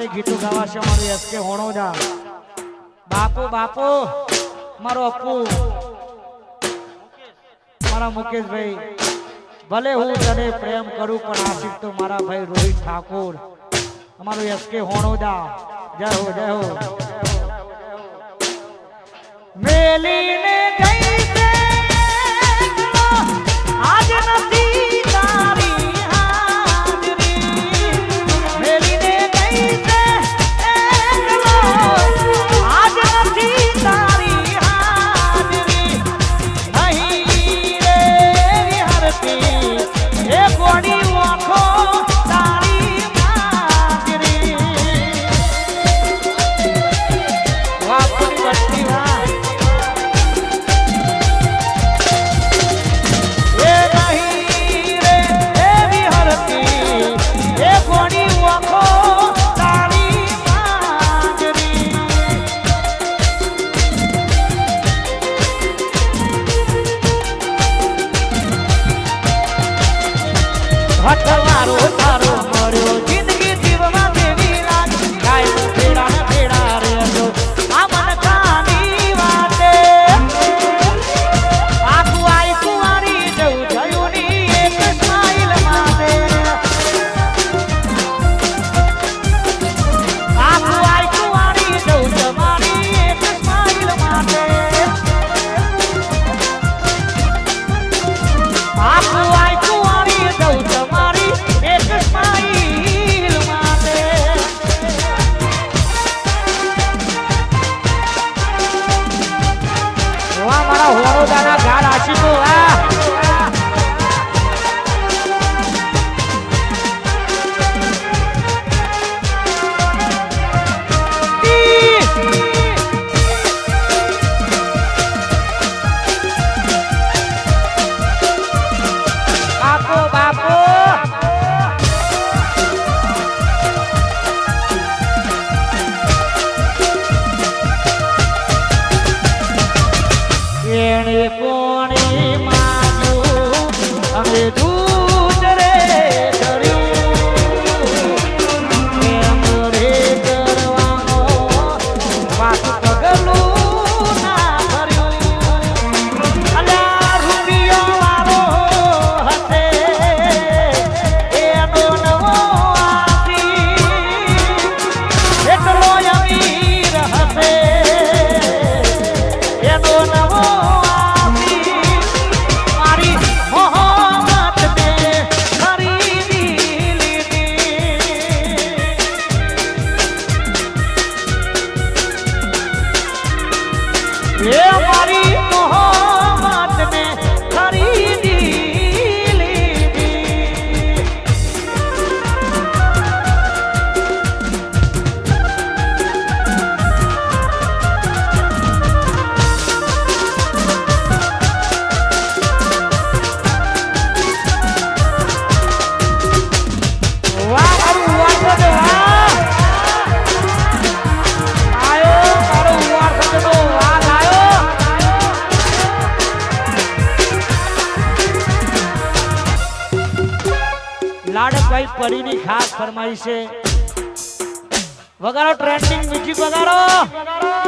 માટે ગીતો ગાવાશે મારું એસકે હોણોજા બાપુ બાપુ મારો અપ્પુ મારા મુકેશભાઈ ભલે હું તને પ્રેમ કરું પણ આશિક તો મારા ભાઈ રોહિત ઠાકોર અમારું એસકે હોણોજા જય હો જય હો મેલીને ગઈ છે આજ નથી તારી હાજરી મેલીને ગઈ છે આજ નથી તારી હાજરી નહીં રે વિહરતી એ ગોડી આંખો તારી હાજરી વાપરી બત્તી વા હઠવારો તારો મળ્યો જિંદગી જીવવા દેવી લાગ કાયમ ફેરા ને ફેરા રહેજો આ મન કાની વાતે આખું આઈ કુંવારી જવું થયું ની એક સ્માઈલ માતે આખું આઈ કુંવારી જવું તમારી એક સ્માઈલ માતે આખું આઈ કુંવારી જવું હોણોજાના ગાળ આશીકો બાપો બાપો એણે કોણે માગ્યું અમે દૂધ રે કર્યું એમ રે કરવાનો વાત પગલું ના કર્યું અલ્યા રૂપિયો વાળો હશે એનો નવો આશી એટલો અમીર હશે એનો નવો ये हमारी मोहब्बत में खरीदी ली वाह मारू वाट दे वाह आयो मारू वाट दे वाह લાડકભાઈ પડીની ખાસ ફરમાઈ છે વગાડો ટ્રેન્ડિંગ મ્યુઝિક વગાડો